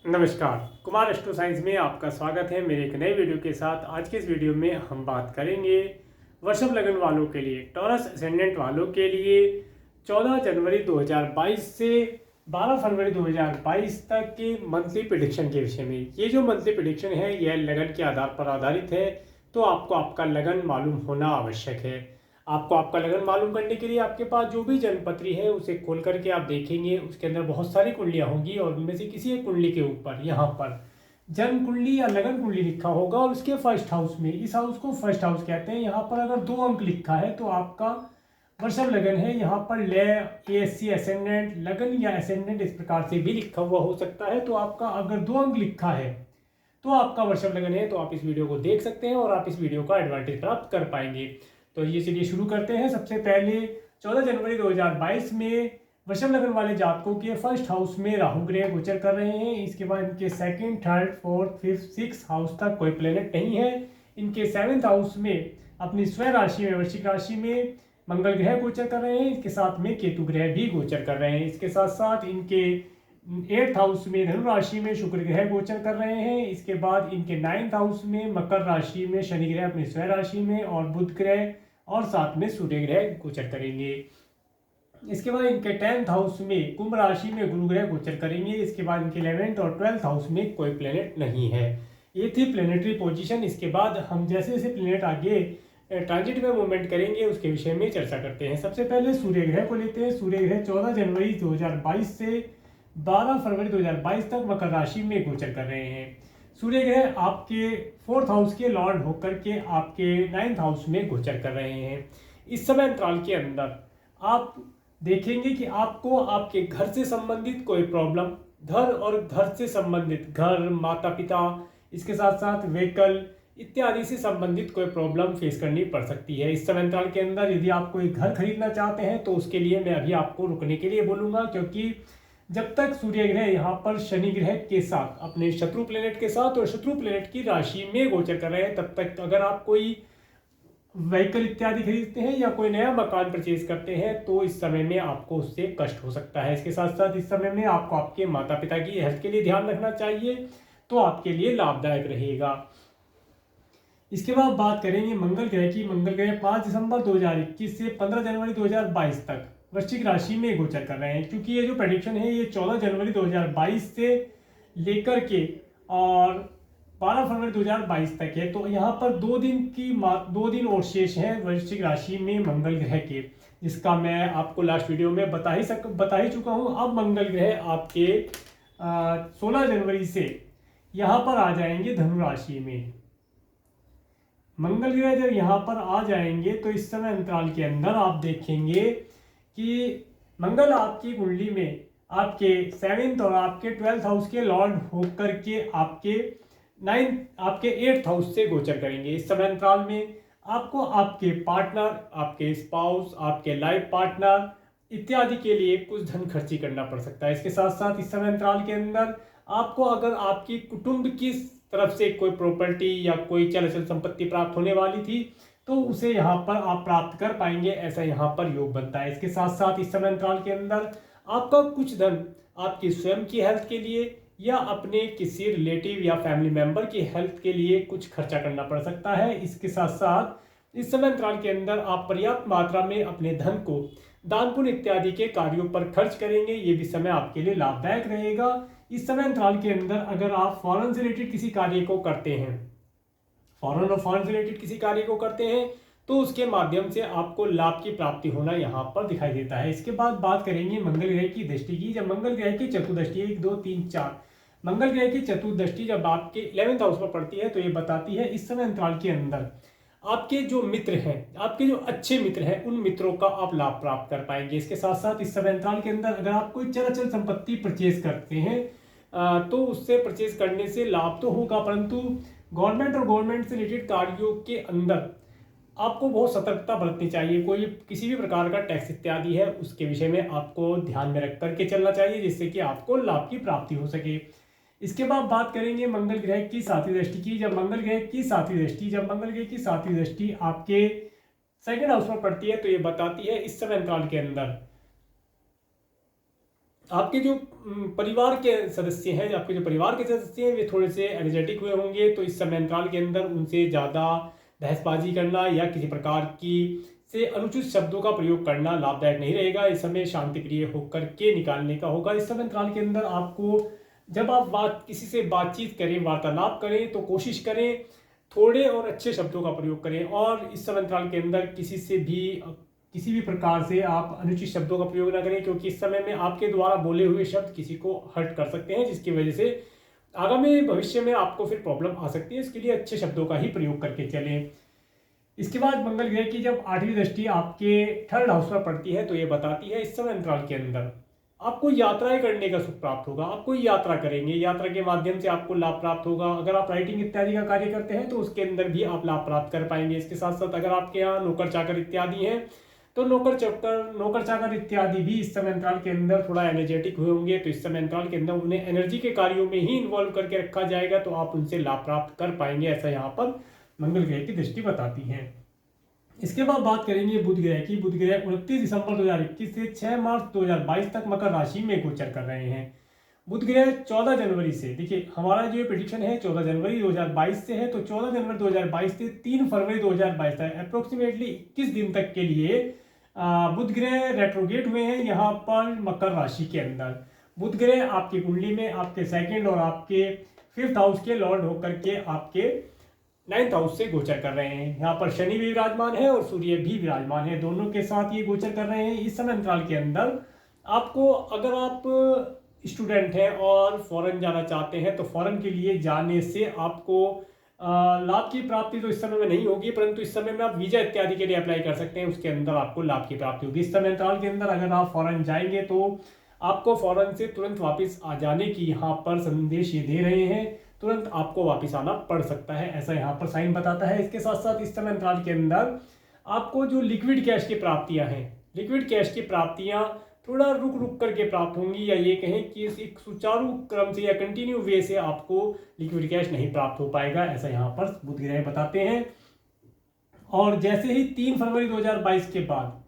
नमस्कार, Kumar astro science में आपका स्वागत है मेरे एक नए वीडियो के साथ। आज के इस वीडियो में हम बात करेंगे वृषभ लगन वालों के लिए, टॉरस असेंडेंट वालों के लिए 14 जनवरी 2022 से 12 फरवरी 2022 तक के मंथली प्रेडिक्शन के विषय में। ये जो मंथली प्रेडिक्शन है यह लगन के आधार पर आधारित है, तो आपको आपका लगन मालूम होना आवश्यक है। आपको आपका लगन मालूम करने के लिए आपके पास जो भी जन्मपत्री है उसे खोल करके आप देखेंगे, उसके अंदर बहुत सारी कुंडलियां होंगी और उनमें से किसी एक कुंडली के ऊपर यहाँ पर जन्म कुंडली या लगन कुंडली लिखा होगा और उसके फर्स्ट हाउस में, इस हाउस को फर्स्ट हाउस कहते हैं, यहाँ पर अगर 2 अंक लिखा है तो आपका वृषभ लगन है। यहाँ पर ले ASC असेंडेंट लगन या असेंडेंट इस प्रकार से भी लिखा हुआ हो सकता है, तो आपका अगर 2 अंक लिखा है तो आपका वृषभ लगन है। तो आप इस वीडियो को देख सकते हैं और आप इस वीडियो का एडवांटेज प्राप्त कर पाएंगे। तो ये चलिए शुरू करते हैं। सबसे पहले 14 जनवरी 2022 में वृषभ लगन वाले जातकों के फर्स्ट हाउस में राहु ग्रह गोचर कर रहे हैं। इसके बाद इनके second, third, fourth, fifth, six house तक कोई प्लेनेट नहीं है। इनके 7th हाउस में अपनी स्वयं राशि में, वृश्चिक राशि में मंगल ग्रह गोचर कर रहे हैं। इसके साथ में केतु ग्रह भी गोचर कर रहे हैं। इसके साथ साथ इनके 8th हाउस में धनु राशि में शुक्र ग्रह गोचर कर रहे हैं। इसके बाद इनके 9th हाउस में मकर राशि में शनि ग्रह अपनी स्वयं राशि में और बुध ग्रह और साथ में सूर्य ग्रह गोचर करेंगे। इसके बाद इनके 10th हाउस में कुंभ राशि में गुरु ग्रह गोचर करेंगे। इसके बाद इनके 11th और 12th हाउस में कोई प्लेनेट नहीं है। ये थी प्लेनेटरी पोजीशन। इसके बाद हम जैसे जैसे प्लेनेट आगे ट्रांजिट में मूवमेंट करेंगे उसके विषय में चर्चा करते हैं। सबसे पहले सूर्य ग्रह को लेते हैं। सूर्य ग्रह 14 जनवरी 2022 से 12 फरवरी 2022 तक मकर राशि में गोचर कर रहे हैं। सूर्य ग्रह आपके 4th हाउस के लॉर्ड होकर के आपके 9th हाउस में गोचर कर रहे हैं। इस समय अंतराल के अंदर आप देखेंगे कि आपको आपके घर से संबंधित कोई प्रॉब्लम, घर और घर से संबंधित, घर, माता पिता, इसके साथ साथ व्हीकल इत्यादि से संबंधित कोई प्रॉब्लम फेस करनी पड़ सकती है। इस समय अंतराल के अंदर यदि आप कोई घर खरीदना चाहते हैं तो उसके लिए मैं अभी आपको रुकने के लिए बोलूँगा, क्योंकि जब तक सूर्य ग्रह यहाँ पर शनि ग्रह के साथ अपने शत्रु प्लेनेट के साथ और शत्रु प्लेनेट की राशि में गोचर कर रहे हैं, तब तक अगर आप कोई व्हीकल इत्यादि खरीदते हैं या कोई नया मकान परचेज करते हैं तो इस समय में आपको उससे कष्ट हो सकता है। इसके साथ साथ इस समय में आपको आपके माता पिता की हेल्थ के लिए ध्यान रखना चाहिए, तो आपके लिए लाभदायक रहेगा। इसके बाद बात करेंगे मंगल ग्रह की। मंगल ग्रह 5 दिसंबर 2021 से 15 जनवरी 2022 तक वृश्चिक राशि में गोचर कर रहे हैं। क्योंकि ये जो प्रेडिक्शन है ये 14 जनवरी 2022 से लेकर के और 12 फरवरी 2022 तक है, तो यहाँ पर 2 दिन और शेष है वृश्चिक राशि में मंगल ग्रह के, जिसका मैं आपको लास्ट वीडियो में बता ही चुका हूँ। अब मंगल ग्रह आपके 16 जनवरी से यहाँ पर आ जाएंगे धनु राशि में। मंगल ग्रह जब यहाँ पर आ जाएंगे तो इस समय अंतराल के अंदर आप देखेंगे कि मंगल आपकी कुंडली में आपके 7th और आपके 12th हाउस के लॉर्ड होकर के आपके 8th हाउस से गोचर करेंगे। इस समय अंतराल में आपको आपके पार्टनर, आपके स्पाउस, आपके लाइफ पार्टनर इत्यादि के लिए कुछ धन खर्ची करना पड़ सकता है। इसके साथ साथ इस समय अंतराल के अंदर आपको अगर आपकी कुटुंब की तरफ से कोई प्रॉपर्टी या कोई चल अचल संपत्ति प्राप्त होने वाली थी तो उसे यहाँ पर आप प्राप्त कर पाएंगे, ऐसा यहाँ पर योग बनता है। इसके साथ साथ इस समय अंतराल के अंदर आपका कुछ धन आपकी स्वयं की हेल्थ के लिए या अपने किसी रिलेटिव या फैमिली मेंबर की हेल्थ के लिए कुछ खर्चा करना पड़ सकता है। इसके साथ साथ इस समय अंतराल के अंदर आप पर्याप्त मात्रा में अपने धन को दान पुण्य इत्यादि के कार्यों पर खर्च करेंगे। ये भी समय आपके लिए लाभदायक रहेगा। इस समय अंतराल के अंदर अगर आप फॉरेन से रिलेटेड किसी कार्य को करते हैं, फॉरेन से रिलेटेड किसी कार्य को करते हैं तो उसके माध्यम से आपको लाभ की प्राप्ति होना यहाँ पर दिखाई देता है। इसके बाद बात करेंगे मंगल ग्रह की दृष्टि की। जब मंगल ग्रह की चतुर्दृष्टि 1, 2, 3, 4 मंगल ग्रह की चतुर्दृष्टि जब आपके 11th हाउस पर पड़ती है तो ये बताती है इस समय अंतराल के अंदर आपके जो मित्र हैं, आपके जो अच्छे मित्र हैं, उन मित्रों का आप लाभ प्राप्त कर पाएंगे। इसके साथ साथ इस समय अंतराल के अंदर अगर आप कोई चल अचल संपत्ति परचेज करते हैं तो उससे परचेज करने से लाभ तो होगा, परंतु गवर्नमेंट और गवर्नमेंट से रिलेटेड कार्यों के अंदर आपको बहुत सतर्कता बरतनी चाहिए। कोई किसी भी प्रकार का टैक्स इत्यादि है उसके विषय में आपको ध्यान में रख करके चलना चाहिए, जिससे कि आपको लाभ की प्राप्ति हो सके। इसके बाद बात करेंगे मंगल ग्रह की 7वीं दृष्टि की। जब मंगल ग्रह की 7वीं दृष्टि आपके 2nd हाउस पर पड़ती है तो ये बताती है इस समय अंतराल के अंदर आपके जो परिवार के सदस्य हैं, आपके जो परिवार के सदस्य हैं वे थोड़े से एनर्जेटिक हुए होंगे, तो इस समय अंतराल के अंदर उनसे ज़्यादा बहसबाजी करना या किसी प्रकार की से अनुचित शब्दों का प्रयोग करना लाभदायक नहीं रहेगा। इस समय शांति प्रिय होकर के निकालने का होगा। इस समय अंतराल के अंदर आपको जब आप किसी से बातचीत करें, वार्तालाप करें, तो कोशिश करें थोड़े और अच्छे शब्दों का प्रयोग करें। और इस समय अंतराल के अंदर किसी भी प्रकार से आप अनुचित शब्दों का प्रयोग ना करें, क्योंकि इस समय में आपके द्वारा बोले हुए शब्द किसी को हर्ट कर सकते हैं, जिसकी वजह से आगामी भविष्य में आपको फिर प्रॉब्लम आ सकती है। इसके लिए अच्छे शब्दों का ही प्रयोग करके चलें। इसके बाद मंगल ग्रह की जब 8वीं दृष्टि आपके 3rd हाउस पर पड़ती है तो ये बताती है इस समय अंतराल के अंदर आपको यात्राएं करने का सुख प्राप्त होगा। आप कोई यात्रा करेंगे, यात्रा के माध्यम से आपको लाभ प्राप्त होगा। अगर आप राइटिंग इत्यादि का कार्य करते हैं तो उसके अंदर भी आप लाभ प्राप्त कर पाएंगे। इसके साथ साथ अगर आपके यहाँ नौकर चाकर इत्यादि हैं तो नौकर चाकर इत्यादि भी इस समय अंतराल के अंदर थोड़ा एनर्जेटिक हुए होंगे, तो इस समय अंतराल के अंदर उन्हें एनर्जी के कार्यों में ही इन्वॉल्व करके रखा जाएगा, तो आप उनसे लाभ प्राप्त कर पाएंगे। ऐसा यहाँ पर मंगल ग्रह की दृष्टि बताती है। इसके बाद बात करेंगे बुध ग्रह की। बुध ग्रह 29 दिसंबर 2021 से 6 मार्च 2022 तक मकर राशि में गोचर कर रहे हैं। बुध ग्रह 14 जनवरी से, देखिए हमारा जो प्रेडिक्शन है 14 जनवरी 2022 से है, तो 14 जनवरी 2022 से 3 फरवरी 2022 तक अप्रोक्सीमेटली 21 दिन तक के लिए बुध ग्रह रेट्रोगेट हुए हैं यहाँ पर मकर राशि के अंदर। बुध ग्रह आपकी कुंडली में आपके 2nd और आपके 5th हाउस के लॉर्ड होकर के आपके 9th हाउस से गोचर कर रहे हैं। यहाँ पर शनि भी विराजमान है और सूर्य भी विराजमान है, दोनों के साथ ये गोचर कर रहे हैं। इस समय अंतराल के अंदर आपको, अगर आप स्टूडेंट हैं और फॉरेन जाना चाहते हैं तो फॉरेन के लिए जाने से आपको लाभ की प्राप्ति तो इस समय में नहीं होगी, परंतु इस समय में आप वीजा इत्यादि के लिए अप्लाई कर सकते हैं, उसके अंदर आपको लाभ की प्राप्ति होगी। इस समय अंतराल के अंदर अगर आप फॉरेन जाएंगे तो आपको फॉरेन से तुरंत वापस आ जाने की यहाँ पर संदेश ये दे रहे हैं, तुरंत आपको वापस आना पड़ सकता है, ऐसा यहाँ पर साइन बताता है। इसके साथ साथ इस समय अंतराल के अंदर आपको जो लिक्विड कैश की प्राप्तियां हैं, लिक्विड कैश की प्राप्तियां थोड़ा रुक रुक करके प्राप्त होंगी, या ये कहें कि एक सुचारू क्रम से या कंटिन्यू वे से आपको लिक्विड कैश नहीं प्राप्त हो पाएगा, ऐसा यहाँ पर बुध ग्रह बताते हैं। और जैसे ही 3 फरवरी 2022 के बाद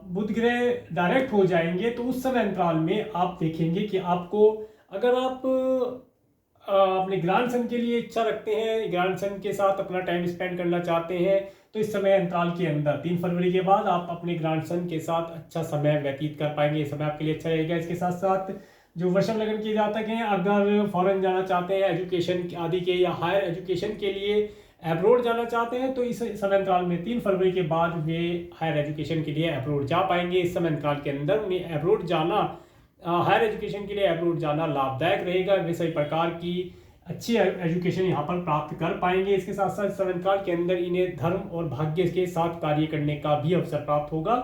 बुध ग्रह डायरेक्ट हो जाएंगे तो उस समय अंतराल में आप देखेंगे कि आपको, अगर आप अपने ग्रैंड सन के लिए इच्छा रखते हैं, ग्रैंड सन के साथ अपना टाइम स्पेंड करना चाहते हैं, तो इस समय अंतराल के अंदर 3 फरवरी के बाद आप अपने ग्रैंड सन के साथ अच्छा समय व्यतीत कर पाएंगे। इस समय आपके लिए अच्छा रहेगा। इसके साथ साथ जो वृषभ लग्न के जातक हैं, अगर फॉरेन जाना चाहते हैं एजुकेशन आदि के या हायर एजुकेशन के लिए अब्रोड जाना चाहते हैं, तो इस समय अंतराल में 3 फरवरी के बाद वे हायर एजुकेशन के लिए अब्रोड जा पाएंगे। इस समय अंतराल के अंदर उन्हें अब्रोड जाना, हायर एजुकेशन के लिए अब्रोड जाना लाभदायक रहेगा। वे सभी प्रकार की अच्छी एजुकेशन यहाँ पर प्राप्त कर पाएंगे। इसके साथ साथ समय अंतराल के अंदर इन्हें धर्म और भाग्य के साथ कार्य करने का भी अवसर प्राप्त होगा।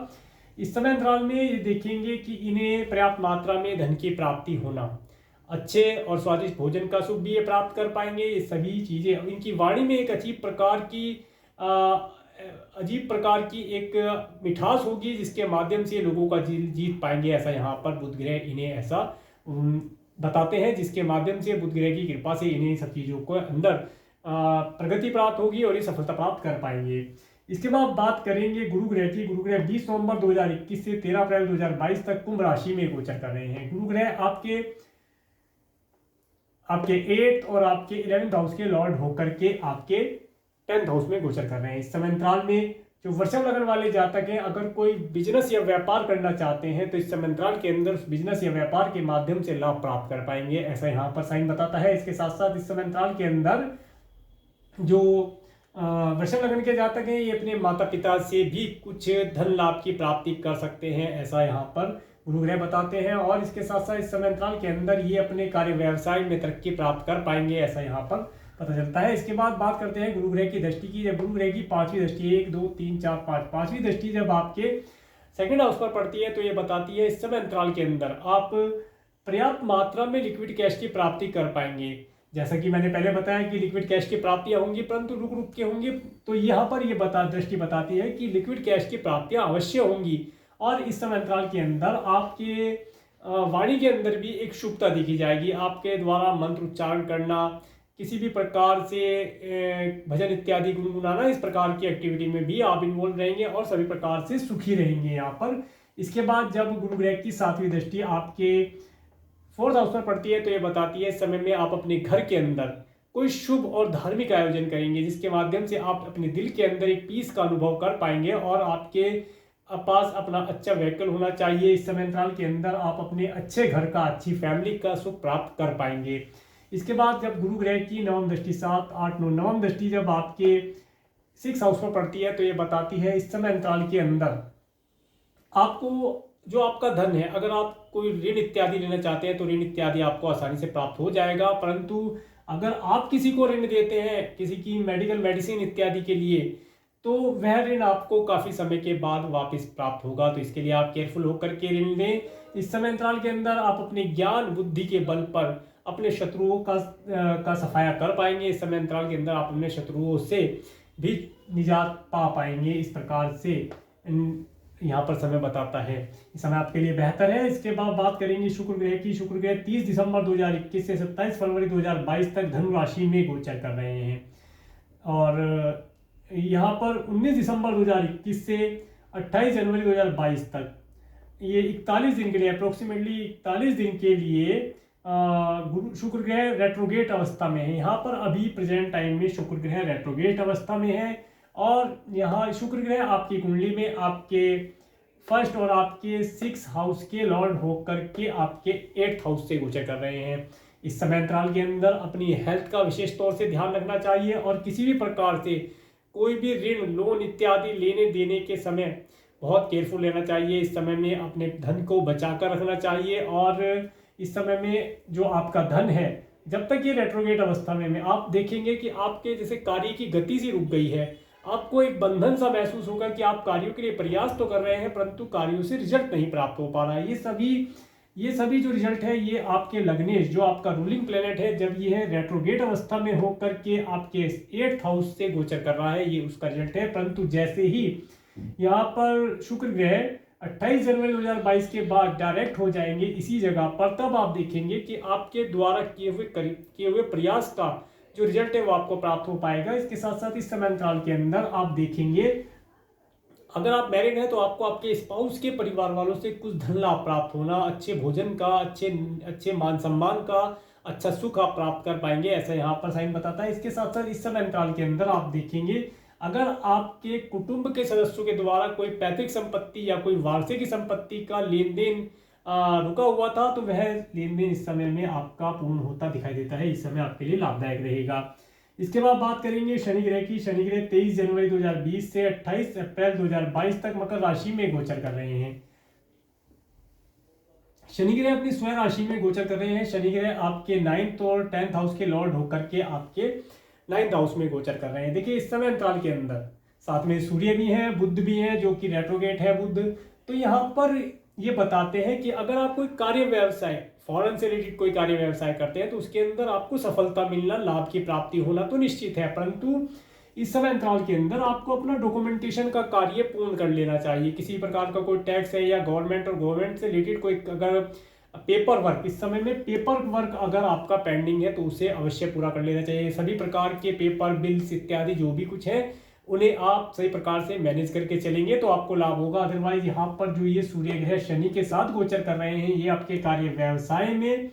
इस समय अंतराल में ये देखेंगे कि इन्हें पर्याप्त मात्रा में धन की प्राप्ति होना, अच्छे और स्वादिष्ट भोजन का सुख भी ये प्राप्त कर पाएंगे। ये सभी चीज़ें, इनकी वाणी में एक अजीब प्रकार की एक मिठास होगी, जिसके माध्यम से लोगों का जीत पाएंगे, ऐसा यहाँ पर बुध ग्रह इन्हें ऐसा बताते हैं, जिसके माध्यम से बुध ग्रह की कृपा से इन्हें सब चीज़ों को अंदर प्रगति प्राप्त होगी और ये सफलता प्राप्त कर पाएंगे। इसके बाद बात करेंगे गुरु ग्रह की। गुरु ग्रह 20 नवंबर 2021 से 13 अप्रैल 2022 तक कुंभ राशि में गोचर कर रहे हैं। गुरु ग्रह आपके 8th और आपके 11th हाउस के लॉर्ड होकर के आपके 10th हाउस में गोचर कर रहे हैं। इस समय अंतराल में जो वृषभ लग्न वाले जातक हैं, अगर कोई बिजनेस या व्यापार करना चाहते हैं तो इस समय अंतराल के अंदर बिजनेस या व्यापार के माध्यम से लाभ प्राप्त कर पाएंगे, ऐसा यहाँ पर साइन बताता है। इसके साथ साथ इस समय अंतराल के अंदर जो वृषभ लग्न के जातक हैं, ये अपने माता पिता से भी कुछ धन लाभ की प्राप्ति कर सकते हैं, ऐसा यहाँ पर गुरु ग्रह बताते हैं। और इसके साथ साथ इस समय अंतराल के अंदर ये अपने कार्य व्यवसाय में तरक्की प्राप्त कर पाएंगे, ऐसा यहाँ पर पता चलता है। इसके बाद बात करते हैं गुरु ग्रह की दृष्टि की। जब गुरु ग्रह की 5वीं दृष्टि, 1 2 3 4 5, 5वीं दृष्टि जब आपके 2nd हाउस पर पड़ती है तो ये बताती है इस समय अंतराल के अंदर आप पर्याप्त मात्रा में लिक्विड कैश की प्राप्ति कर पाएंगे। जैसा कि मैंने पहले बताया कि लिक्विड कैश की प्राप्तियां होंगी, परंतु रुक रुक के होंगी, तो यहाँ पर ये दृष्टि बताती है कि लिक्विड कैश की प्राप्तियां अवश्य होंगी। और इस समय अंतराल के अंदर आपके वाणी के अंदर भी एक शुभता देखी जाएगी। आपके द्वारा मंत्र उच्चारण करना, किसी भी प्रकार से भजन इत्यादि गुनगुनाना, इस प्रकार की एक्टिविटी में भी आप इन्वॉल्व रहेंगे और सभी प्रकार से सुखी रहेंगे यहाँ पर, इसके बाद जब गुरु ग्रह की 7वीं दृष्टि आपके 4th हाउस पर पड़ती है तो ये बताती है इस समय में आप अपने घर के अंदर कोई शुभ और धार्मिक आयोजन करेंगे, जिसके माध्यम से आप अपने दिल के अंदर एक पीस का अनुभव कर पाएंगे और आपके पास अपना अच्छा व्हीकल होना चाहिए। इस समय अंतराल के अंदर आप अपने अच्छे घर का, अच्छी फैमिली का सुख प्राप्त कर पाएंगे। इसके बाद जब गुरु ग्रह की 9वीं दृष्टि 7, 8, 9 9वीं दृष्टि जब आपके 6th हाउस पर पड़ती है तो ये बताती है इस समय अंतराल के अंदर आपको जो आपका धन है, अगर आप कोई ऋण इत्यादि लेना चाहते हैं तो ऋण इत्यादि आपको आसानी से प्राप्त हो जाएगा। परंतु अगर आप किसी को ऋण देते हैं, किसी की मेडिकल मेडिसिन इत्यादि के लिए, तो वह ऋण आपको काफ़ी समय के बाद वापस प्राप्त होगा। तो इसके लिए आप केयरफुल होकर के ऋण लें। इस समय अंतराल के अंदर आप अपने ज्ञान बुद्धि के बल पर अपने शत्रुओं का सफाया कर पाएंगे। इस समय अंतराल के अंदर आप अपने शत्रुओं से भी निजात पा पाएंगे। इस प्रकार से यहाँ पर समय बताता है इस समय आपके लिए बेहतर है। इसके बाद बात करेंगे शुक्र ग्रह की। शुक्र ग्रह 30 दिसंबर 2021 से 27 फरवरी 2022 तक धनु राशि में गोचर कर रहे हैं और यहाँ पर 19 दिसंबर 2021 से 28 जनवरी 2022 तक ये 41 दिन के लिए, अप्रोक्सीमेटली 41 दिन के लिए शुक्र ग्रह रेट्रोगेट अवस्था में है। यहाँ पर अभी प्रेजेंट टाइम में शुक्र ग्रह रेट्रोगेट अवस्था में है और यहाँ शुक्र ग्रह आपकी कुंडली में आपके 1st और आपके 6th हाउस के लॉर्ड होकर के आपके 8th हाउस से गोचर कर रहे हैं। इस समय अंतराल के अंदर अपनी हेल्थ का विशेष तौर से ध्यान रखना चाहिए और किसी भी प्रकार से कोई भी ऋण, लोन इत्यादि लेने देने के समय बहुत केयरफुल रहना चाहिए। इस समय में अपने धन को बचा कर रखना चाहिए और इस समय में जो आपका धन है, जब तक ये रेट्रोगेट अवस्था में आप देखेंगे कि आपके जैसे कार्य की गति सी रुक गई है, आपको एक बंधन सा महसूस होगा कि आप कार्यों के लिए प्रयास तो कर रहे हैं परंतु कार्यों से रिजल्ट नहीं प्राप्त हो पा रहा है। ये सभी जो रिजल्ट है ये आपके लग्नेश, जो आपका रूलिंग प्लेनेट है, जब ये है रेट्रोगेट अवस्था में होकर के आपके 8th हाउस से गोचर कर रहा है, ये उसका रिजल्ट है। परंतु जैसे ही यहाँ पर शुक्र ग्रह 28 जनवरी 2022 के बाद डायरेक्ट हो जाएंगे इसी जगह पर, तब आप देखेंगे कि आपके द्वारा किए हुए प्रयास का जो रिजल्ट है वो आपको प्राप्त हो पाएगा। इसके साथ साथ इस समय अंतराल के अंदर आप देखेंगे अगर आप मैरिड हैं तो आपको आपके स्पाउस के परिवार वालों से कुछ धन लाभ प्राप्त होना, अच्छे भोजन का, अच्छे मान सम्मान का, अच्छा सुख आप प्राप्त कर पाएंगे, ऐसा यहाँ पर साइन बताता है। इसके साथ साथ इस समय अंतराल के अंदर आप देखेंगे अगर आपके कुटुंब के सदस्यों के द्वारा कोई पैतृक संपत्ति या कोई वार्षिक संपत्ति का लेन देन रुका हुआ था तो वह लेन देन इस समय में आपका पूर्ण होता दिखाई देता है। इस समय आपके लिए लाभदायक रहेगा। इसके बाद बात करेंगे शनि ग्रह की। शनि ग्रह 23 जनवरी 2020 से 28 अप्रैल 2022 तक मकर राशि में गोचर कर रहे हैं। शनि ग्रह अपनी स्वयं राशि में गोचर कर रहे हैं। शनि ग्रह आपके 9th और 10th हाउस के लॉर्ड होकर के आपके 9th हाउस में गोचर कर रहे हैं। देखिए इस समय अंतराल के अंदर साथ में सूर्य भी है, बुध भी है, जो कि रेट्रोगेट है बुध। तो यहाँ पर ये बताते हैं कि अगर आप कोई कार्य व्यवसाय, फॉरेन से रिलेटेड कोई कार्य व्यवसाय करते हैं तो उसके अंदर आपको सफलता मिलना, लाभ की प्राप्ति होना तो निश्चित है। परंतु इस समय अंतराल के अंदर आपको अपना डॉक्यूमेंटेशन का कार्य पूर्ण कर लेना चाहिए। किसी प्रकार का कोई टैक्स है या गवर्नमेंट से रिलेटेड कोई अगर पेपर वर्क, इस समय में पेपर वर्क अगर आपका पेंडिंग है तो उसे अवश्य पूरा कर लेना चाहिए। सभी प्रकार के पेपर, बिल्स इत्यादि जो भी कुछ है उन्हें आप सही प्रकार से मैनेज करके चलेंगे तो आपको लाभ होगा। अदरवाइज यहाँ पर जो ये सूर्य ग्रह शनि के साथ गोचर कर रहे हैं, ये आपके कार्य व्यवसाय में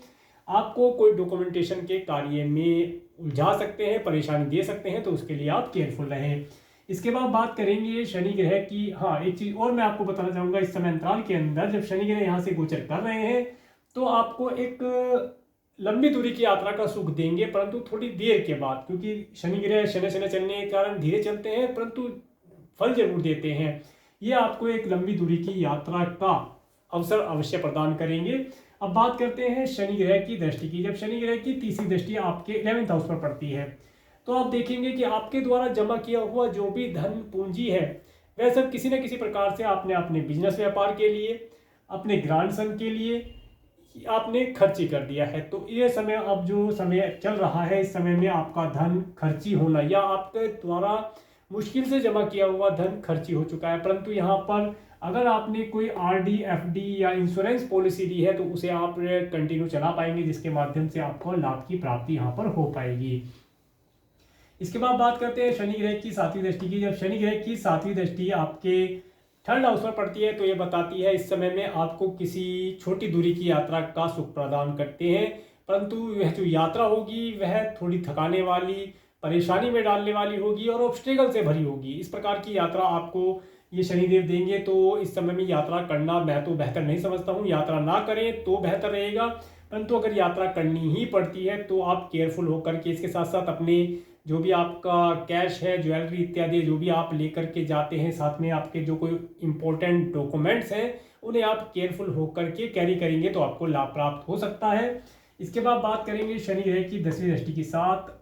आपको कोई डॉक्यूमेंटेशन के कार्य में उलझा सकते हैं, परेशानी दे सकते हैं, तो उसके लिए आप केयरफुल रहें। इसके बाद बात करेंगे शनि ग्रह की। हाँ, एक चीज और मैं आपको बताना चाहूंगा, इस समय अंतराल के अंदर जब शनि ग्रह यहाँ से गोचर कर रहे हैं तो आपको एक लंबी दूरी की यात्रा का सुख देंगे, परंतु थोड़ी देर के बाद, क्योंकि शनि ग्रह शनि चलने के कारण धीरे चलते हैं परंतु फल जरूर देते हैं। ये आपको एक लंबी दूरी की यात्रा का अवसर अवश्य प्रदान करेंगे। अब बात करते हैं शनि ग्रह की दृष्टि की। जब शनि ग्रह की तीसरी दृष्टि आपके 11th हाउस पर पड़ती है तो आप देखेंगे कि आपके द्वारा जमा किया हुआ जो भी धन पूंजी है वह सब किसी न किसी प्रकार से आपने अपने बिजनेस व्यापार के लिए, अपने ग्रैंडसन के लिए आपने खर्ची कर दिया है। तो ये समय, अब जो समय चल रहा है, इस समय में आपका धन खर्ची होना या आपके द्वारा मुश्किल से जमा किया हुआ धन खर्ची हो चुका है। परंतु यहाँ पर अगर आपने कोई आरडी, एफडी या इंश्योरेंस पॉलिसी ली है तो उसे आप कंटिन्यू चला पाएंगे, जिसके माध्यम से आपको लाभ की प्राप्ति यहाँ पर हो पाएगी। इसके बाद बात करते हैं शनि ग्रह की 7वीं दृष्टि की। जब शनि ग्रह की 7वीं दृष्टि आपके थर्ड हाउस पर पड़ती है तो ये बताती है इस समय में आपको किसी छोटी दूरी की यात्रा का सुख प्रदान करते हैं, परंतु यह जो यात्रा होगी वह थोड़ी थकाने वाली, परेशानी में डालने वाली होगी और ऑब्स्टेकल से भरी होगी। इस प्रकार की यात्रा आपको ये शनिदेव देंगे, तो इस समय में यात्रा करना मैं तो बेहतर नहीं समझता हूँ। यात्रा ना करें तो बेहतर रहेगा, परंतु अगर यात्रा करनी ही पड़ती है तो आप केयरफुल होकर के, इसके साथ साथ अपने जो भी आपका कैश है, ज्वेलरी इत्यादि जो भी आप लेकर के जाते हैं, साथ में आपके जो कोई इंपॉर्टेंट डॉक्यूमेंट्स हैं उन्हें आप केयरफुल होकर के कैरी करेंगे तो आपको लाभ प्राप्त हो सकता है। इसके बाद बात करेंगे शनि ग्रह की 10वीं दृष्टि के साथ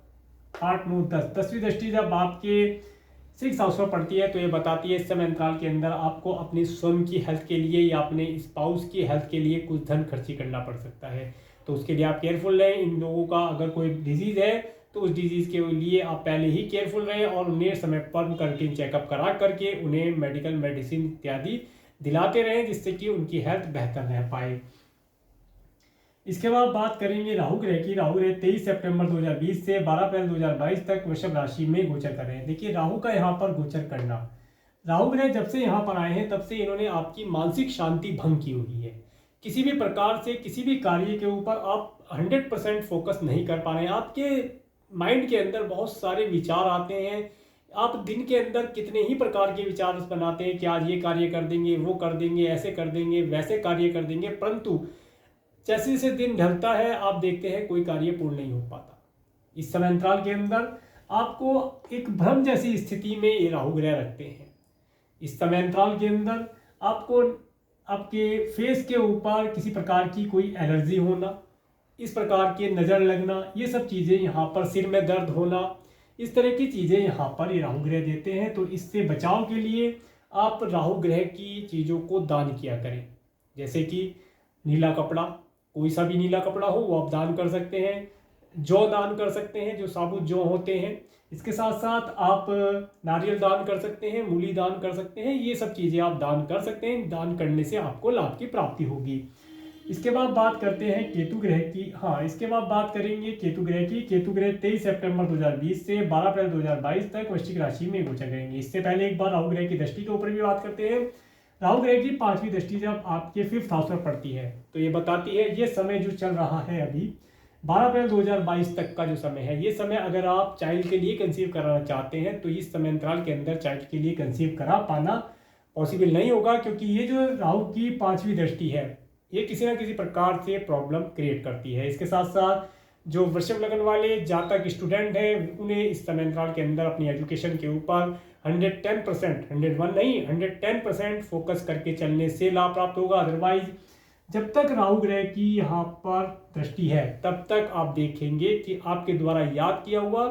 8, 9, 10। 10वीं दृष्टि जब आपके 6 हाउस पर पड़ती है तो ये बताती है इस समय अंतराल के अंदर आपको अपनी स्वयं की हेल्थ के लिए या अपने स्पाउस की हेल्थ के लिए कुछ धन खर्ची करना पड़ सकता है, तो उसके लिए आप केयरफुल रहें। इन लोगों का अगर कोई डिजीज़ है तो उस डिजीज़ के लिए आप पहले ही केयरफुल रहें और उन्हें समय पर करके चेकअप करा करके उन्हें मेडिकल मेडिसिन इत्यादि दिलाते रहें, जिससे कि उनकी हेल्थ बेहतर रह पाए। इसके बाद बात करेंगे राहु ग्रह की। राहु ग्रह 23 सितंबर 2020 से 12 अप्रैल 2022 तक वृषभ राशि में गोचर कर रहे हैं। देखिए राहु का यहाँ पर गोचर करना, राहु ग्रह जब से यहाँ पर आए हैं तब से इन्होंने आपकी मानसिक शांति भंग की हुई है। किसी भी प्रकार से किसी भी कार्य के ऊपर आप 100% फोकस नहीं कर पा रहे हैं। आपके माइंड के अंदर बहुत सारे विचार आते हैं, आप दिन के अंदर कितने ही प्रकार के विचार बनाते हैं कि आज ये कार्य कर देंगे, वो कर देंगे, ऐसे कर देंगे, वैसे कार्य कर देंगे, परंतु जैसे जैसे दिन ढलता है आप देखते हैं कोई कार्य पूर्ण नहीं हो पाता। इस समय अंतराल के अंदर आपको एक भ्रम जैसी स्थिति में ये राहु ग्रह रखते हैं। इस समय अंतराल के अंदर आपको आपके फेस के ऊपर किसी प्रकार की कोई एलर्जी होना, इस प्रकार के नज़र लगना, ये सब चीज़ें यहाँ पर सिर में दर्द होना, इस तरह की चीज़ें यहाँ पर ये राहु ग्रह देते हैं। तो इससे बचाव के लिए आप राहु ग्रह की चीज़ों को दान किया करें, जैसे कि नीला कपड़ा, कोई सा भी नीला कपड़ा हो वो आप दान कर सकते हैं, जौ दान कर सकते हैं, जो साबुत जौ होते हैं। इसके साथ साथ आप नारियल दान कर सकते हैं, मूली दान कर सकते हैं, ये सब चीज़ें आप दान कर सकते हैं। दान करने से आपको लाभ की प्राप्ति होगी। इसके बाद बात करते हैं केतु ग्रह की। हाँ, इसके बाद बात करेंगे केतु ग्रह की। केतु ग्रह 23 सितंबर 2020 से 12 अप्रैल 2022 तक वृश्चिक राशि में गोचर करेंगे। इससे पहले एक बार राहु ग्रह की दृष्टि के ऊपर भी बात करते हैं। राहु ग्रह की 5वीं दृष्टि जब आपके 5th हाउस पर पड़ती है तो ये बताती है ये समय जो चल रहा है अभी 12 अप्रैल 2022 तक का जो समय है, ये समय अगर आप चाइल्ड के लिए कंसीव कराना चाहते हैं तो इस समय अंतराल के अंदर चाइल्ड के लिए कंसीव करा पाना पॉसिबल नहीं होगा, क्योंकि ये जो राहु की 5वीं दृष्टि है ये किसी ना किसी प्रकार से प्रॉब्लम क्रिएट करती है। इसके साथ साथ जो वृषभ लगन वाले जातक स्टूडेंट हैं उन्हें इस समय अंतराल के अंदर अपनी एजुकेशन के ऊपर 110%, 101 नहीं 110% फोकस करके चलने से लाभ प्राप्त होगा। अदरवाइज जब तक राहु ग्रह की यहाँ पर दृष्टि है तब तक आप देखेंगे कि आपके द्वारा याद किया हुआ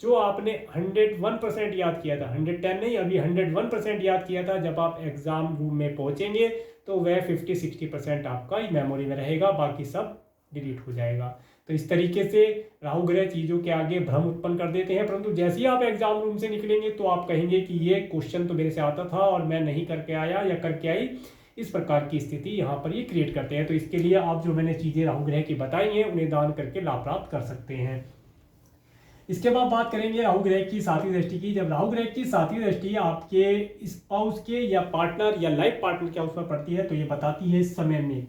जो आपने 101% याद किया था, 110 नहीं अभी 101% याद किया था, जब आप एग्जाम रूम में पहुंचेंगे तो वह 50-60% आपका मेमोरी में रहेगा, बाकी सब डिलीट हो जाएगा। तो इस तरीके से राहु ग्रह चीज़ों के आगे भ्रम उत्पन्न कर देते हैं, परंतु जैसे ही आप एग्जाम रूम से निकलेंगे तो आप कहेंगे कि ये क्वेश्चन तो मेरे से आता था और मैं नहीं करके आया या करके आई। इस प्रकार की स्थिति यहाँ पर ये क्रिएट करते हैं। तो इसके लिए आप जो मैंने चीज़ें राहु ग्रह की बताई हैं उन्हें दान करके लाभ प्राप्त कर सकते हैं। इसके बाद बात करेंगे राहु ग्रह की 7वीं दृष्टि की। जब राहु ग्रह की 7वीं दृष्टि आपके स्पाउस के या पार्टनर या लाइफ पार्टनर के हाउस पर पड़ती है तो ये बताती है इस समय में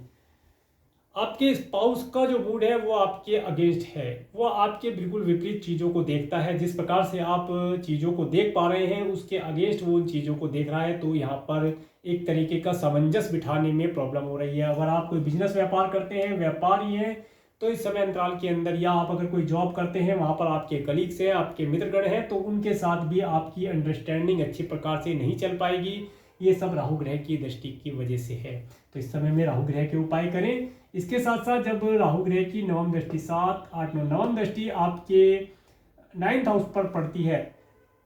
आपके स्पाउस का जो मूड है वो आपके अगेंस्ट है, वो आपके बिल्कुल विपरीत चीज़ों को देखता है। जिस प्रकार से आप चीज़ों को देख पा रहे हैं उसके अगेंस्ट वो उन चीज़ों को देख रहा है, तो यहाँ पर एक तरीके का सामंजस्य बिठाने में प्रॉब्लम हो रही है। अगर आप कोई बिजनेस व्यापार करते हैं, व्यापारी हैं, तो इस समय अंतराल के अंदर, या आप अगर कोई जॉब करते हैं वहाँ पर आपके कलीग्स हैं, आपके मित्रगण हैं, तो उनके साथ भी आपकी अंडरस्टैंडिंग अच्छी प्रकार से नहीं चल पाएगी। ये सब राहु ग्रह की दृष्टि की वजह से है। तो इस समय में राहु ग्रह के उपाय करें। इसके साथ साथ जब राहु ग्रह की 9वीं दृष्टि 7, 8, 9 नवम दृष्टि आपके 9th हाउस पर पड़ती है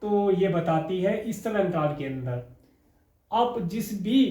तो ये बताती है इस समय अंतराल के अंदर आप जिस भी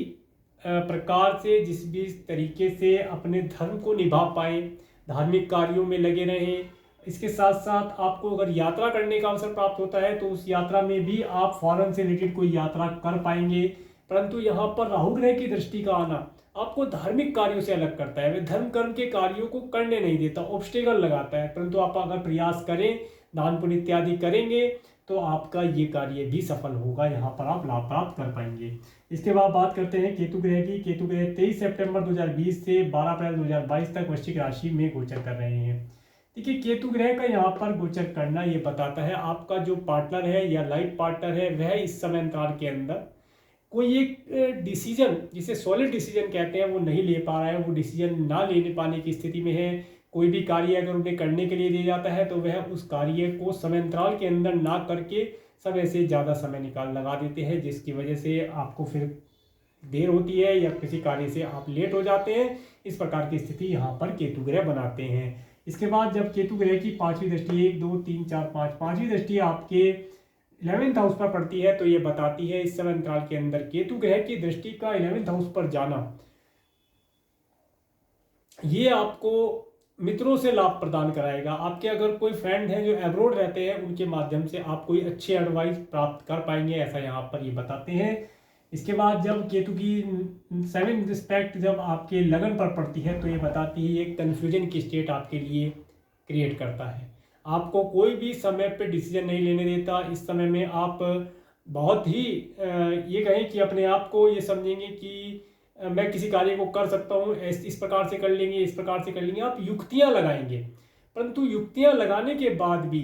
प्रकार से, जिस भी तरीके से अपने धर्म को निभा पाएँ, धार्मिक कार्यों में लगे रहें। इसके साथ साथ आपको अगर यात्रा करने का अवसर प्राप्त होता है तो उस यात्रा में भी आप फॉरेन से रिलेटेड कोई यात्रा कर पाएंगे। परंतु यहाँ पर राहु ग्रह की दृष्टि का आना आपको धार्मिक कार्यों से अलग करता है, वह धर्म कर्म के कार्यों को करने नहीं देता, ऑब्स्टेकल लगाता है। परंतु आप अगर प्रयास करें, दान पुण्य इत्यादि करेंगे तो आपका ये कार्य भी सफल होगा, यहाँ पर आप लाभ प्राप्त कर पाएंगे। इसके बाद बात करते हैं केतु ग्रह की। केतु ग्रह 23 सितंबर 2020 से 12 अप्रैल 2022 तक वृश्चिक राशि में गोचर कर रहे हैं। देखिए, केतु ग्रह का यहाँ पर गोचर करना ये बताता है आपका जो पार्टनर है या लाइफ पार्टनर है वह इस समय अंतराल के अंदर कोई एक डिसीजन, जिसे सॉलिड डिसीजन कहते हैं, वो नहीं ले पा रहा है, वो डिसीजन ना लेने पाने की स्थिति में है। कोई भी कार्य अगर उन्हें करने के लिए दिया जाता है तो वह उस कार्य को समय अंतराल के अंदर ना करके समय से ज़्यादा समय लगा देते हैं, जिसकी वजह से आपको फिर देर होती है या किसी कार्य से आप लेट हो जाते हैं। इस प्रकार की स्थिति यहाँ पर केतु ग्रह बनाते हैं। इसके बाद जब केतु ग्रह की पांचवी दृष्टि 1 2 3 4 5 पांचवी दृष्टि आपके 11th हाउस पर पड़ती है तो ये बताती है इस समय अंतराल के अंदर केतु ग्रह की दृष्टि का 11th हाउस पर जाना ये आपको मित्रों से लाभ प्रदान कराएगा। आपके अगर कोई फ्रेंड है जो एब्रोड रहते हैं उनके माध्यम से आप कोई अच्छी एडवाइस प्राप्त कर पाएंगे, ऐसा यहाँ पर ये बताते हैं। इसके बाद जब केतु की 7th रिस्पेक्ट जब आपके लगन पर पड़ती है तो ये बताती है एक कन्फ्यूजन की स्टेट आपके लिए क्रिएट करता है। आपको कोई भी समय पे डिसीजन नहीं लेने देता। इस समय में आप बहुत ही ये कहें कि अपने आप को ये समझेंगे कि मैं किसी कार्य को कर सकता हूँ, इस प्रकार से कर लेंगे, इस प्रकार से कर लेंगे। आप युक्तियाँ लगाएंगे, परंतु युक्तियाँ लगाने के बाद भी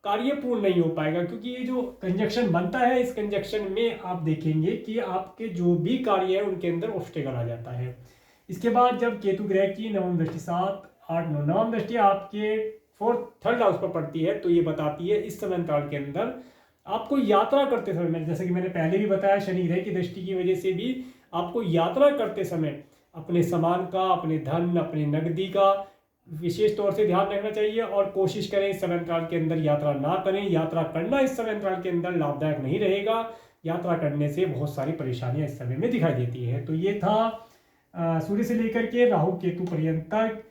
कार्य पूर्ण नहीं हो पाएगा, क्योंकि ये जो कंजक्शन बनता है इस कंजक्शन में आप देखेंगे कि आपके जो भी कार्य है उनके अंदर ऑब्स्टेकल आ जाता है। इसके बाद जब केतु ग्रह की नवम दृष्टि 7 8 9 नवम दृष्टि आपके 3rd हाउस पर पड़ती है तो ये बताती है इस समय अंतराल के अंदर आपको यात्रा करते समय में, जैसे कि मैंने पहले भी बताया, शनि ग्रह की दृष्टि की वजह से भी आपको यात्रा करते समय अपने सामान का, अपने धन, अपने नकदी का विशेष तौर से ध्यान रखना चाहिए और कोशिश करें इस समय अंतराल के अंदर यात्रा ना करें। यात्रा करना इस समय अंतराल के अंदर लाभदायक नहीं रहेगा। यात्रा करने से बहुत सारी परेशानियां इस समय में दिखाई देती है। तो ये था सूर्य से लेकर के राहु केतु पर्यंत तक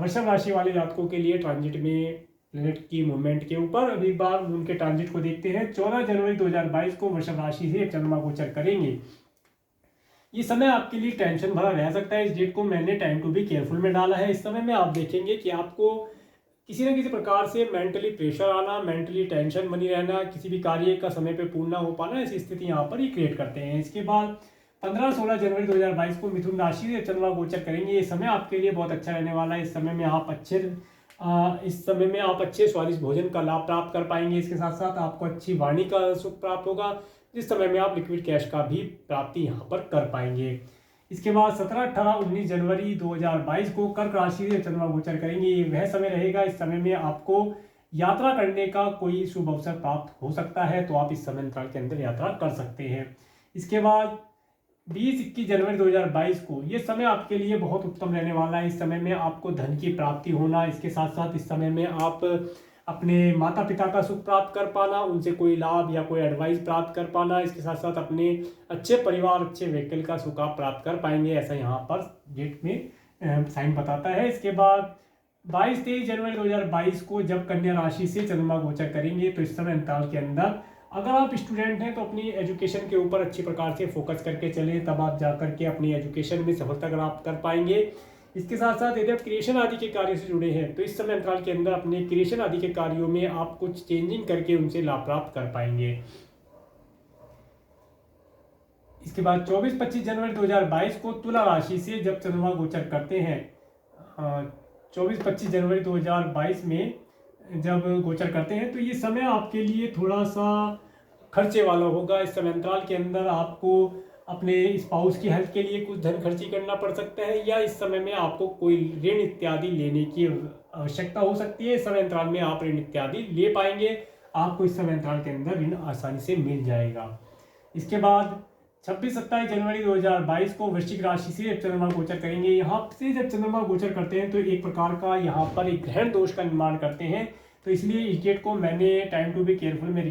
वृषभ राशि वाले जातकों के लिए ट्रांजिट में प्लैनेट की मूवमेंट के ऊपर। अब एक बार उनके ट्रांजिट को देखते हैं। 14 जनवरी 2022 को वृषभ राशि से चंद्रमा गोचर करेंगे। ये समय आपके लिए टेंशन भरा रह सकता है। इस डेट को मैंने टाइम टू बी केयरफुल में डाला है। इस समय में आप देखेंगे कि आपको किसी न किसी प्रकार से मेंटली प्रेशर आना, मेंटली टेंशन बनी रहना, किसी भी कार्य का समय पे पूर्ण ना हो पाना, ऐसी स्थिति यहाँ पर ही क्रिएट करते हैं। इसके बाद 15-16 जनवरी 2022 को मिथुन राशि से चंद्रमा गोचर करेंगे। ये समय आपके लिए बहुत अच्छा रहने वाला है। इस समय में आप अच्छे स्वादिष्ट भोजन का लाभ प्राप्त कर पाएंगे। इसके साथ साथ आपको अच्छी वाणी का सुख प्राप्त होगा, जिस समय में आप लिक्विड कैश का भी प्राप्ति यहाँ पर कर पाएंगे। इसके बाद 17, 18, 19 जनवरी 2022 को कर्क राशि से चंद्रमा गोचर करेंगे। ये वह समय रहेगा, इस समय में आपको यात्रा करने का कोई शुभ अवसर प्राप्त हो सकता है, तो आप इस समय अंतराल के अंदर यात्रा कर सकते हैं। इसके बाद 20-21 जनवरी 2022 को ये समय आपके लिए बहुत उत्तम रहने वाला है। इस समय में आपको धन की प्राप्ति होना, इसके साथ साथ इस समय में आप अपने माता पिता का सुख प्राप्त कर पाना, उनसे कोई लाभ या कोई एडवाइस प्राप्त कर पाना, इसके साथ साथ अपने अच्छे परिवार, अच्छे व्हीकल का सुख आप प्राप्त कर पाएंगे, ऐसा यहाँ पर डेट में साइन बताता है। इसके बाद 22-23 जनवरी 2022 को जब कन्या राशि से चंद्रमा गोचर करेंगे तो इस समय अंतराल के अंदर अगर आप स्टूडेंट हैं तो अपनी एजुकेशन के ऊपर अच्छी प्रकार से फोकस करके चलें, तब आप जाकर के अपनी एजुकेशन में सफलता प्राप्त कर पाएंगे। इसके साथ साथ यदि आप क्रिएशन आदि के कार्य से जुड़े हैं तो इस समय अंतराल के अंदर अपने क्रिएशन आदि के कार्यों में आप कुछ चेंजिंग करके उनसे लाभ प्राप्त कर पाएंगे। इसके बाद 24-25 जनवरी 2022 को तुला राशि से जब चंद्रमा गोचर करते हैं, 24-25 जनवरी 2022 में जब गोचर करते हैं तो ये समय आपके लिए थोड़ा सा खर्चे वाला होगा। इस समय अंतराल के अंदर आपको अपने स्पाउस की हेल्थ के लिए कुछ धन खर्ची करना पड़ सकता है, या इस समय में आपको कोई ऋण इत्यादि लेने की आवश्यकता हो सकती है। इस समय अंतराल में आप ऋण इत्यादि ले पाएंगे, आपको इस समय अंतराल के अंदर ऋण आसानी से मिल जाएगा। इसके बाद 26-27 जनवरी 2022 को वृश्चिक राशि से जब चंद्रमा गोचर करेंगे। यहाँ से जब चंद्रमा गोचर करते हैं तो एक प्रकार का यहाँ पर एक ग्रहण दोष का निर्माण करते हैं, तो इसलिए इस डेट को मैंने टाइम टू बी केयरफुल में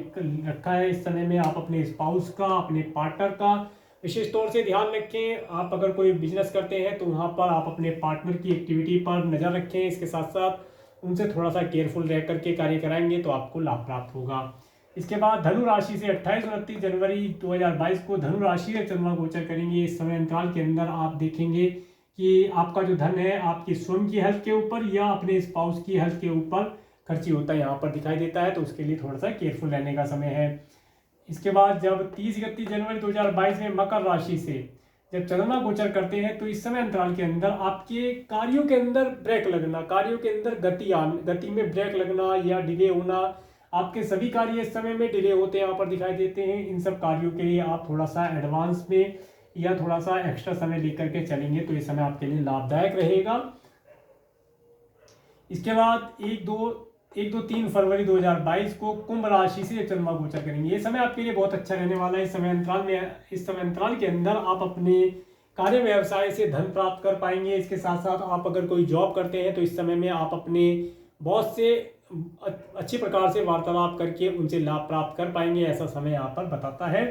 रखा है। इस समय में आप अपने स्पाउस का, अपने पार्टनर का विशेष तौर से ध्यान रखें। आप अगर कोई बिजनेस करते हैं तो वहाँ पर आप अपने पार्टनर की एक्टिविटी पर नज़र रखें। इसके साथ साथ उनसे थोड़ा सा केयरफुल रह करके कार्य कराएंगे तो आपको लाभ प्राप्त होगा। इसके बाद धनु राशि से 28-29 जनवरी 2022 को धनु राशि से चंद्रमा गोचर करेंगे। इस समय अंतराल के अंदर आप देखेंगे कि आपका जो धन है आपकी स्वयं की हेल्थ के ऊपर या अपने स्पाउस की हेल्थ के ऊपर खर्ची होता है यहाँ पर दिखाई देता है, तो उसके लिए थोड़ा सा केयरफुल रहने का समय है। इसके बाद जब 30-31 जनवरी 2022 में मकर राशि से जब चंद्रमा गोचर करते हैं तो इस समय अंतराल के अंदर आपके कार्यों के अंदर ब्रेक लगना, कार्यों के अंदर गति में ब्रेक लगना या डिले होना, आपके सभी कार्य इस समय में डिले होते हैं यहाँ पर दिखाई देते हैं। इन सब कार्यों के लिए आप थोड़ा सा एडवांस में या थोड़ा सा एक्स्ट्रा समय लेकर के चलेंगे तो ये समय आपके लिए लाभदायक रहेगा। इसके बाद 1-2-3 फरवरी 2022 को कुंभ राशि से चंद्रमा गोचर करेंगे। ये समय आपके लिए बहुत अच्छा रहने वाला है। इस समय अंतराल के अंदर आप अपने कार्य व्यवसाय से धन प्राप्त कर पाएंगे। इसके साथ साथ आप अगर कोई जॉब करते हैं तो इस समय में आप अपने बॉस से अच्छी प्रकार से वार्तालाप करके उनसे लाभ प्राप्त कर पाएंगे, ऐसा समय यहाँ पर बताता है।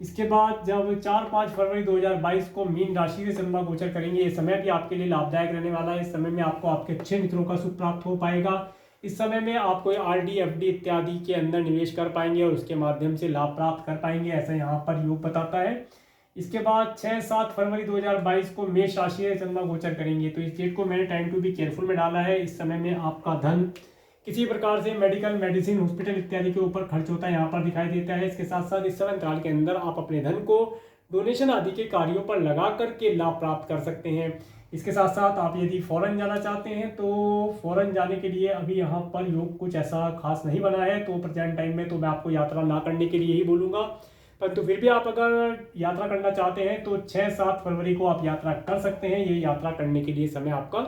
इसके बाद जब 4-5 फरवरी 2022 को मीन राशि से चंद्रमा गोचर करेंगे, ये समय भी आपके लिए लाभदायक रहने वाला है। इस समय में आपको आपके अच्छे मित्रों का सुख प्राप्त हो पाएगा। इस समय में आप कोई RD FD इत्यादि के अंदर निवेश कर पाएंगे और उसके माध्यम से लाभ प्राप्त कर पाएंगे, ऐसा यहाँ पर योग बताता है। इसके बाद 6-7 फरवरी 2022 को मेष राशि से चंद्रमा गोचर करेंगे, तो इस डेट को मैंने टाइम टू बी केयरफुल में डाला है। इस समय में आपका धन किसी प्रकार से मेडिकल, मेडिसिन, हॉस्पिटल इत्यादि के ऊपर खर्च होता है यहाँ पर दिखाई देता है। इसके साथ साथ इस समय अंतराल के अंदर आप अपने धन को डोनेशन आदि के कार्यों पर लगा करके लाभ प्राप्त कर सकते हैं। इसके साथ साथ आप यदि फॉरेन जाना चाहते हैं तो फॉरेन जाने के लिए अभी यहाँ पर योग कुछ ऐसा खास नहीं बना है, तो प्रेजेंट टाइम में तो मैं आपको यात्रा ना करने के लिए ही बोलूँगा। परंतु फिर भी आप अगर यात्रा करना चाहते हैं तो 6-7 फरवरी को आप यात्रा कर सकते हैं। ये यात्रा करने के लिए समय आपका,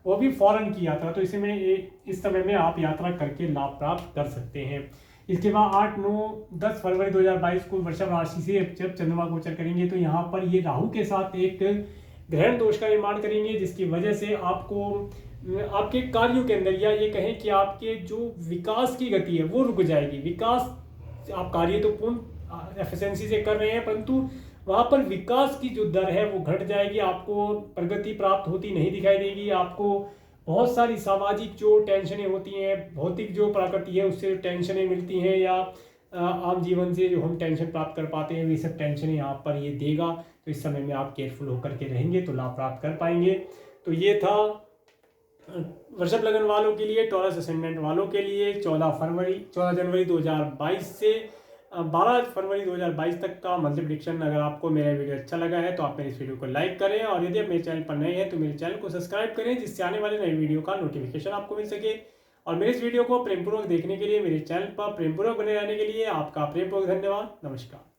वो भी फॉरेन की यात्रा, तो इस समय में आप यात्रा करके लाभ प्राप्त कर सकते हैं। इसके बाद 8-9-10 फरवरी 2022 को वृषभ राशि से जब चंद्रमा गोचर करेंगे तो यहाँ पर ये राहु के साथ एक ग्रहण दोष का निर्माण करेंगे, जिसकी वजह से आपको आपके कार्यों के अंदर, या ये कहें कि आपके जो विकास की गति है वो रुक जाएगी। विकास, आप कार्य तो पूर्ण एफिशिएंसी से कर रहे हैं, परंतु वहाँ पर विकास की जो दर है वो घट जाएगी, आपको प्रगति प्राप्त होती नहीं दिखाई देगी। आपको बहुत सारी सामाजिक जो टेंशनें होती हैं, भौतिक जो प्रकृति है उससे टेंशनें मिलती हैं, या आम जीवन से जो हम टेंशन प्राप्त कर पाते हैं, वे सब टेंशनें यहाँ पर ये देगा। तो इस समय में आप केयरफुल होकर के रहेंगे तो लाभ प्राप्त कर पाएंगे। तो ये था वृषभ लगन वालों के लिए, टॉरस असेंडेंट वालों के लिए 14 जनवरी 2022 से 12 फरवरी 2022 तक का मंथली प्रेडिक्शन। अगर आपको मेरा वीडियो अच्छा लगा है तो आप मेरे इस वीडियो को लाइक करें, और यदि आप मेरे चैनल पर नए हैं तो मेरे चैनल को सब्सक्राइब करें, जिससे आने वाले नए वीडियो का नोटिफिकेशन आपको मिल सके। और मेरे इस वीडियो को प्रेमपूर्वक देखने के लिए, मेरे चैनल पर प्रेमपूर्वक बने रहने के लिए आपका प्रेमपूर्वक धन्यवाद। नमस्कार।